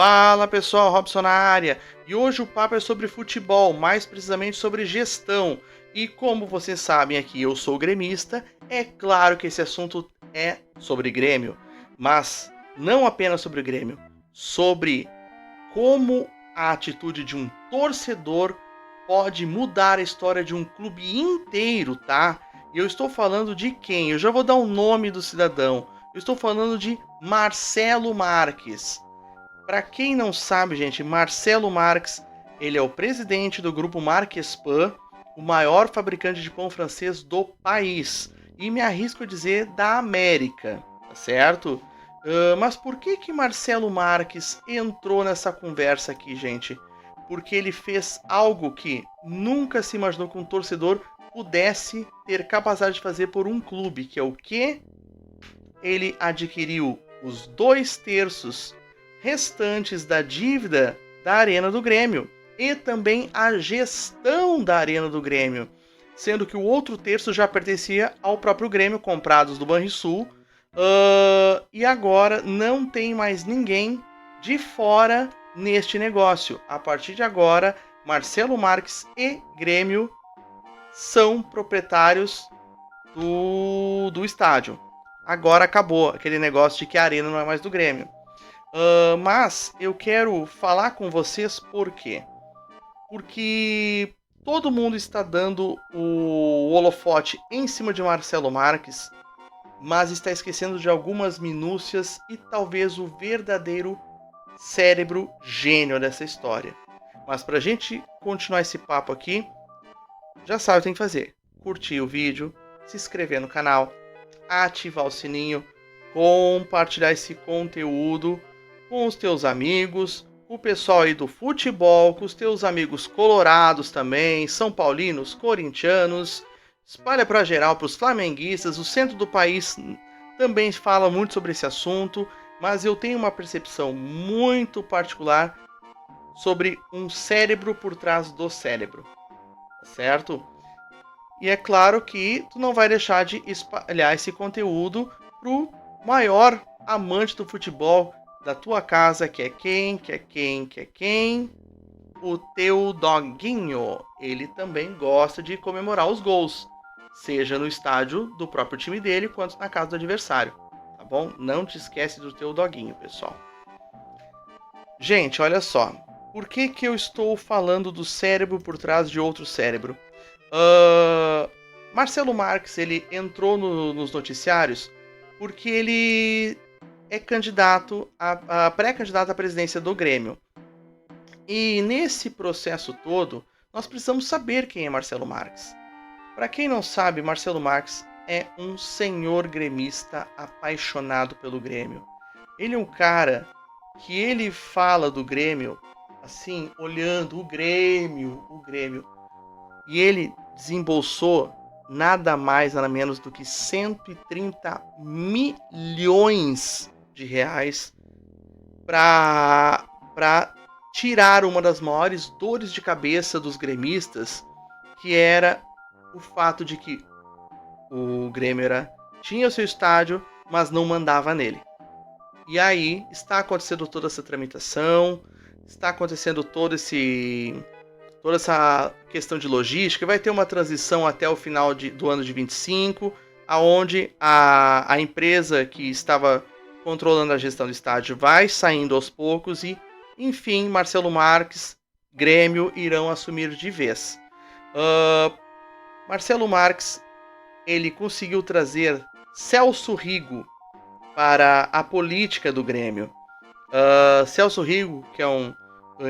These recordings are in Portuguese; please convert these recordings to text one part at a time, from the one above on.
Fala pessoal, Robson na área, e hoje o papo é sobre futebol, mais precisamente sobre gestão. E como vocês sabem aqui, eu sou gremista, é claro que esse assunto é sobre Grêmio, mas não apenas sobre o Grêmio, sobre como a atitude de um torcedor pode mudar a história de um clube inteiro, tá? E eu estou falando de quem? Eu já vou dar o nome do cidadão. Eu estou falando de Marcelo Marques. Para quem não sabe, gente, Marcelo Marques, ele é o presidente do grupo Marquespan, o maior fabricante de pão francês do país. E me arrisco a dizer da América, tá certo? Mas por que Marcelo Marques entrou nessa conversa aqui, gente? Porque ele fez algo que nunca se imaginou que um torcedor pudesse ter capacidade de fazer por um clube, que é o quê? Ele adquiriu os 2/3 restantes da dívida da Arena do Grêmio e também a gestão da Arena do Grêmio, sendo que o outro terço já pertencia ao próprio Grêmio, comprados do Banrisul, e agora não tem mais ninguém de fora neste negócio. A partir de agora, Marcelo Marques e Grêmio são proprietários do estádio. Agora acabou aquele negócio de que a arena não é mais do Grêmio. Mas eu quero falar com vocês por quê? Porque todo mundo está dando o holofote em cima de Marcelo Marques, mas está esquecendo de algumas minúcias e talvez o verdadeiro cérebro gênio dessa história. Mas para a gente continuar esse papo aqui, já sabe o que tem que fazer. Curtir o vídeo, se inscrever no canal, ativar o sininho, compartilhar esse conteúdo com os teus amigos, o pessoal aí do futebol, com os teus amigos colorados também, são paulinos, corintianos, espalha para geral, para os flamenguistas. O centro do país também fala muito sobre esse assunto, mas eu tenho uma percepção muito particular sobre um cérebro por trás do cérebro, certo? E é claro que tu não vai deixar de espalhar esse conteúdo pro maior amante do futebol da tua casa, que é quem? O teu doguinho. Ele também gosta de comemorar os gols, seja no estádio do próprio time dele, quanto na casa do adversário, tá bom? Não te esquece do teu doguinho, pessoal. Gente, olha só. Por que eu estou falando do cérebro por trás de outro cérebro? Marcelo Marques, ele entrou nos noticiários porque ele é candidato a pré-candidato à presidência do Grêmio. E nesse processo todo, nós precisamos saber quem é Marcelo Marques. Para quem não sabe, Marcelo Marques é um senhor gremista apaixonado pelo Grêmio. Ele é um cara que ele fala do Grêmio assim, olhando o Grêmio. E ele desembolsou nada mais, nada menos do que 130 milhões de reais para tirar uma das maiores dores de cabeça dos gremistas, que era o fato de que o Grêmio tinha o seu estádio, mas não mandava nele. E aí está acontecendo toda essa tramitação, está acontecendo toda essa questão de logística. Vai ter uma transição até o final do ano de 25, aonde a empresa que estava controlando a gestão do estádio vai saindo aos poucos e, enfim, Marcelo Marques, Grêmio irão assumir de vez. Marcelo Marques, ele conseguiu trazer Celso Rigo para a política do Grêmio. Celso Rigo, que é um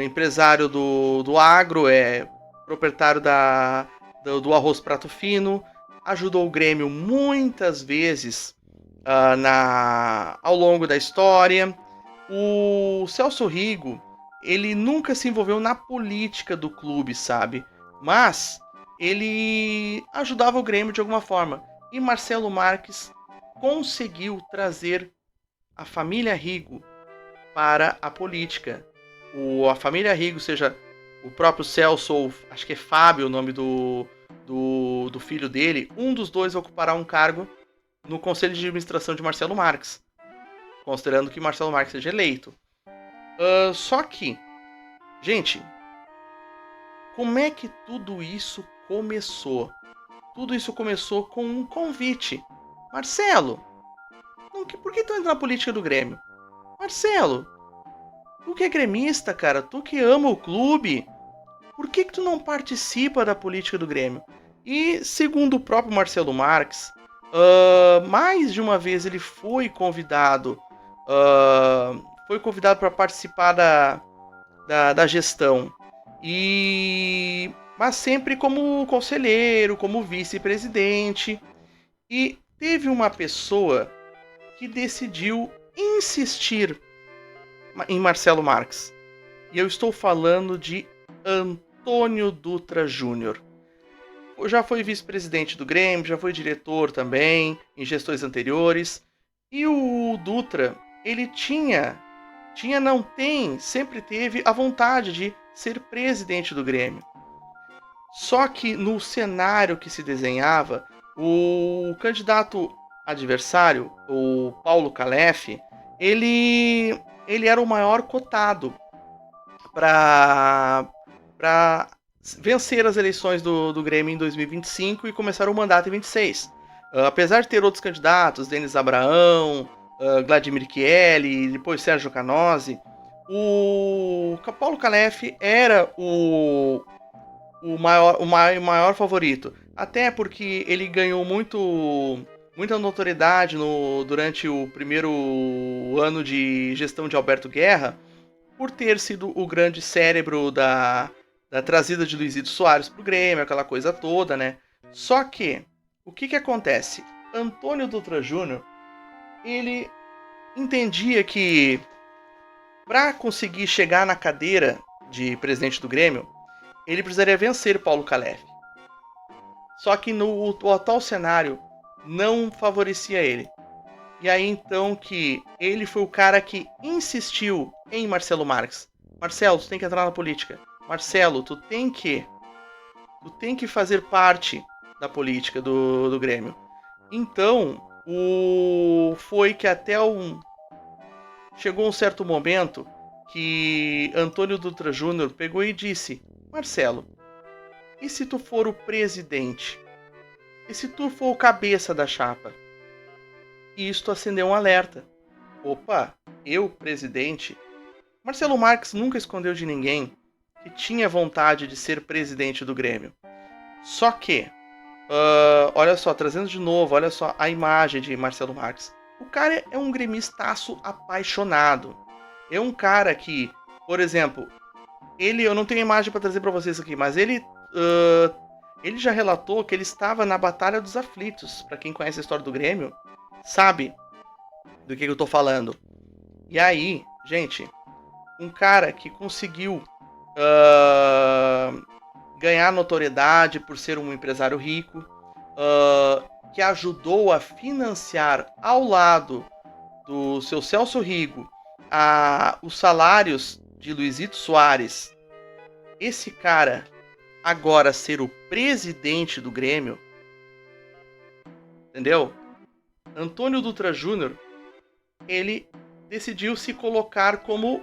empresário do agro, é proprietário do arroz prato fino, ajudou o Grêmio muitas vezes ao longo da história. O Celso Rigo, ele nunca se envolveu na política do clube, sabe? Mas ele ajudava o Grêmio de alguma forma. E Marcelo Marques conseguiu trazer a família Rigo para a política. A família Rigo, seja o próprio Celso, ou acho que é Fábio o nome do filho dele, um dos dois ocupará um cargo no Conselho de Administração de Marcelo Marques, considerando que Marcelo Marques seja eleito. Só que, gente, como é que tudo isso começou? Tudo isso começou com um convite. Marcelo, por que tu entra na política do Grêmio? Marcelo, tu que é gremista, cara, tu que ama o clube, por que tu não participa da política do Grêmio? E segundo o próprio Marcelo Marques, mais de uma vez ele foi convidado para participar da gestão. Mas sempre como conselheiro, como vice-presidente. E teve uma pessoa que decidiu insistir em Marcelo Marques. E eu estou falando de Antônio Dutra Júnior. Já foi vice-presidente do Grêmio, já foi diretor também em gestões anteriores. E o Dutra, ele sempre teve a vontade de ser presidente do Grêmio. Só que no cenário que se desenhava, o candidato adversário, o Paulo Calef, ele era o maior cotado para vencer as eleições do Grêmio em 2025 e começar o mandato em 26. Apesar de ter outros candidatos, Denis Abraão, Vladimir Chielli, depois Sérgio Canosi, o Paulo Calef era o maior favorito. Até porque ele ganhou muita notoriedade durante o primeiro ano de gestão de Alberto Guerra, por ter sido o grande cérebro da trazida de Luizito Soares pro Grêmio, aquela coisa toda, né? Só que, o que acontece? Antônio Dutra Júnior, ele entendia que para conseguir chegar na cadeira de presidente do Grêmio, ele precisaria vencer Paulo Calef. Só que o atual cenário não favorecia ele. E aí então que ele foi o cara que insistiu em Marcelo Marques. Marcelo, tu tem que entrar na política. Marcelo, tu tem que fazer parte da política do Grêmio. Então, foi que chegou um certo momento que Antônio Dutra Júnior pegou e disse: Marcelo, e se tu for o presidente? E se tu for o cabeça da chapa? E isto acendeu um alerta. Opa, eu, presidente? Marcelo Marques nunca escondeu de ninguém que tinha vontade de ser presidente do Grêmio. Só que, olha só, trazendo de novo, olha só a imagem de Marcelo Marques. O cara é um gremistaço apaixonado. É um cara que, por exemplo, eu não tenho imagem para trazer para vocês aqui, mas ele já relatou que ele estava na Batalha dos Aflitos. Para quem conhece a história do Grêmio, sabe do que eu tô falando. E aí, gente, um cara que conseguiu ganhar notoriedade por ser um empresário rico, que ajudou a financiar ao lado do seu Celso Rigo os salários de Luizito Soares. Esse cara agora ser o presidente do Grêmio, entendeu? Antônio Dutra Júnior, ele decidiu se colocar como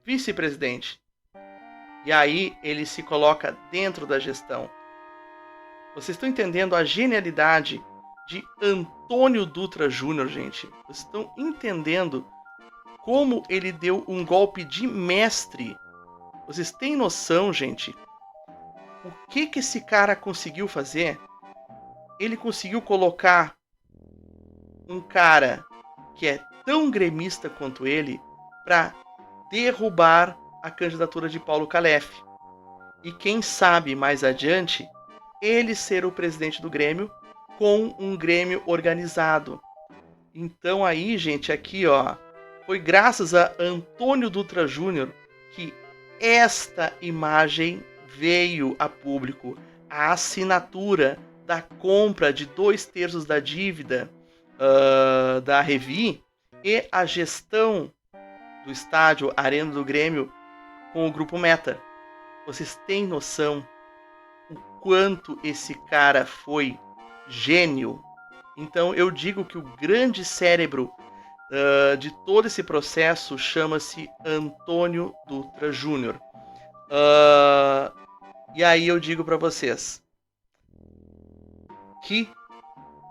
vice-presidente. E aí ele se coloca dentro da gestão. Vocês estão entendendo a genialidade de Antônio Dutra Júnior, gente? Vocês estão entendendo como ele deu um golpe de mestre? Vocês têm noção, gente? O que esse cara conseguiu fazer? Ele conseguiu colocar um cara que é tão gremista quanto ele para derrubar a candidatura de Paulo Calef. E quem sabe mais adiante ele ser o presidente do Grêmio com um Grêmio organizado. Então aí, gente, aqui ó, foi graças a Antônio Dutra Júnior que esta imagem veio a público. A assinatura da compra de 2/3 da dívida da Revi e a gestão do estádio Arena do Grêmio com o Grupo Meta. Vocês têm noção o quanto esse cara foi gênio? Então eu digo que o grande cérebro de todo esse processo chama-se Antônio Dutra Júnior. E aí eu digo para vocês, que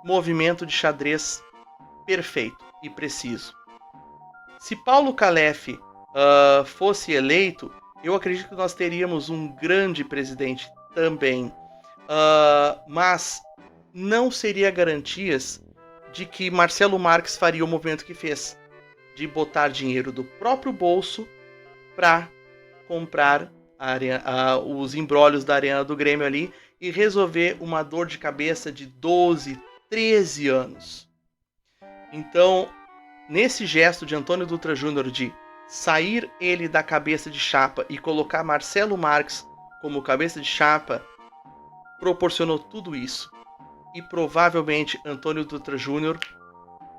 movimento de xadrez perfeito e preciso. Se Paulo Calef fosse eleito, eu acredito que nós teríamos um grande presidente também. Mas não seria garantias de que Marcelo Marques faria o movimento que fez, de botar dinheiro do próprio bolso para comprar os embrólios da Arena do Grêmio ali e resolver uma dor de cabeça de 12, 13 anos. Então, nesse gesto de Antônio Dutra Júnior de sair ele da cabeça de chapa e colocar Marcelo Marques como cabeça de chapa, proporcionou tudo isso. E provavelmente Antônio Dutra Júnior,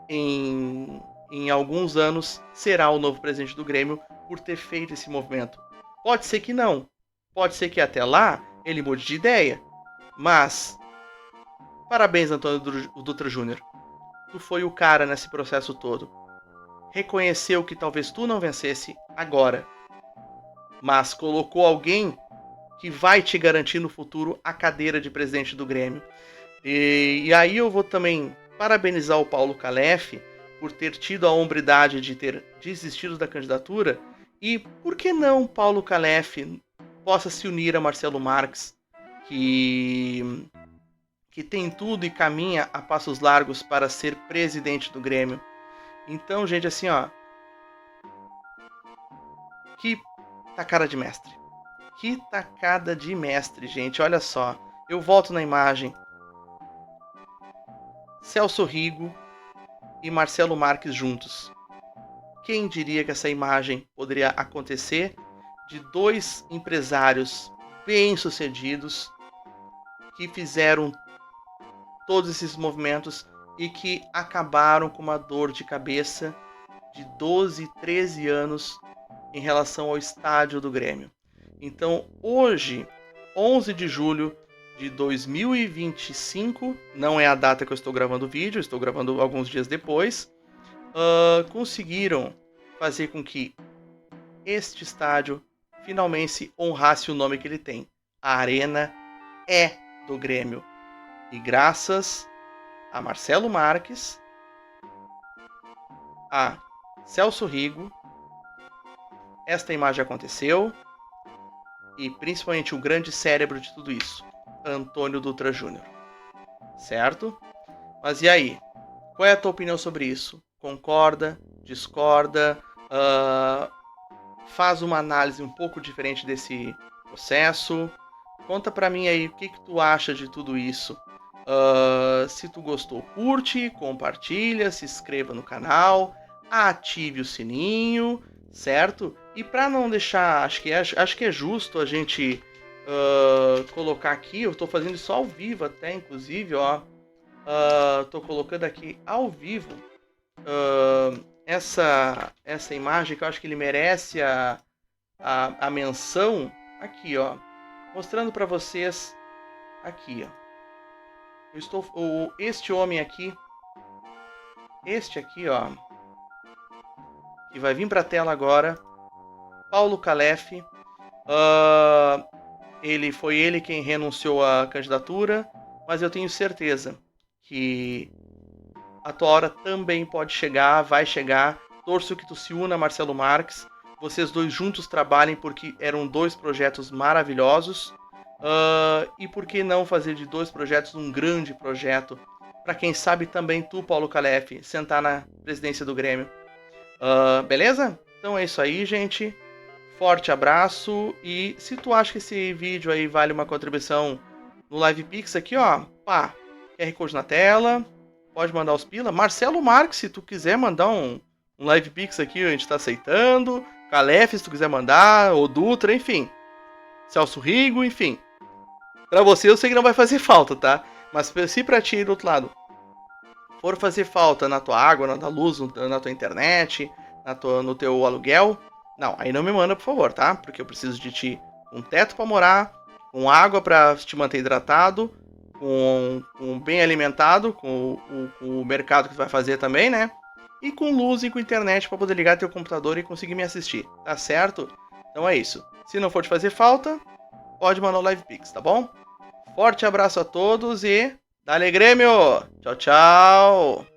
em alguns anos, será o novo presidente do Grêmio por ter feito esse movimento. Pode ser que não. Pode ser que até lá ele mude de ideia. Mas, parabéns, Antônio Dutra Júnior. Tu foi o cara nesse processo todo. Reconheceu que talvez tu não vencesse agora, mas colocou alguém que vai te garantir no futuro a cadeira de presidente do Grêmio. E aí eu vou também parabenizar o Paulo Calef por ter tido a hombridade de ter desistido da candidatura. E por que não Paulo Calef possa se unir a Marcelo Marques, que tem tudo e caminha a passos largos para ser presidente do Grêmio. Então, gente, assim, ó, que tacada de mestre. Que tacada de mestre, gente. Olha só. Eu volto na imagem. Celso Rigo e Marcelo Marques juntos. Quem diria que essa imagem poderia acontecer de dois empresários bem-sucedidos que fizeram todos esses movimentos e que acabaram com uma dor de cabeça de 12, 13 anos em relação ao estádio do Grêmio. Então, hoje, 11 de julho de 2025, não é a data que eu estou gravando o vídeo, estou gravando alguns dias depois, conseguiram fazer com que este estádio finalmente honrasse o nome que ele tem. A Arena é do Grêmio. E graças a Marcelo Marques, a Celso Rigo, esta imagem aconteceu. E principalmente o grande cérebro de tudo isso, Antônio Dutra Júnior. Certo? Mas e aí? Qual é a tua opinião sobre isso? Concorda? Discorda? Faz uma análise um pouco diferente desse processo? Conta pra mim aí o que tu acha de tudo isso. Se tu gostou, curte, compartilha, se inscreva no canal, ative o sininho, certo? E para não deixar, acho que é justo a gente colocar aqui, eu estou fazendo isso ao vivo até, inclusive, ó, estou colocando aqui ao vivo essa imagem que eu acho que ele merece a menção aqui, ó, mostrando para vocês aqui, ó. Este homem aqui, ó, que vai vir para a tela agora, Paulo Calef, foi ele quem renunciou à candidatura, mas eu tenho certeza que a tua hora também pode chegar, vai chegar. Torço que tu se una a Marcelo Marques, vocês dois juntos trabalhem, porque eram dois projetos maravilhosos. E por que não fazer de dois projetos um grande projeto, para quem sabe também tu, Paulo Calef, sentar na presidência do Grêmio. Beleza? Então é isso aí, gente. Forte abraço. E se tu acha que esse vídeo aí vale uma contribuição no Live Pix aqui, ó, pá, QR Code na tela, pode mandar os pila. Marcelo Marques, se tu quiser mandar um Live Pix aqui, a gente tá aceitando. Calef, se tu quiser mandar, ou Dutra, enfim. Celso Rigo, enfim. Pra você eu sei que não vai fazer falta, tá? Mas se pra ti, do outro lado, for fazer falta na tua água, na luz, na tua internet, no teu aluguel, não, aí não me manda, por favor, tá? Porque eu preciso de ti um teto pra morar, com água pra te manter hidratado, com bem alimentado, com o mercado que tu vai fazer também, né? e com luz e com internet para poder ligar teu computador e conseguir me assistir, tá certo? Então é isso. Se não for te fazer falta, pode mandar o Live Pix, tá bom? Forte abraço a todos e Dale Grêmio! Tchau, tchau!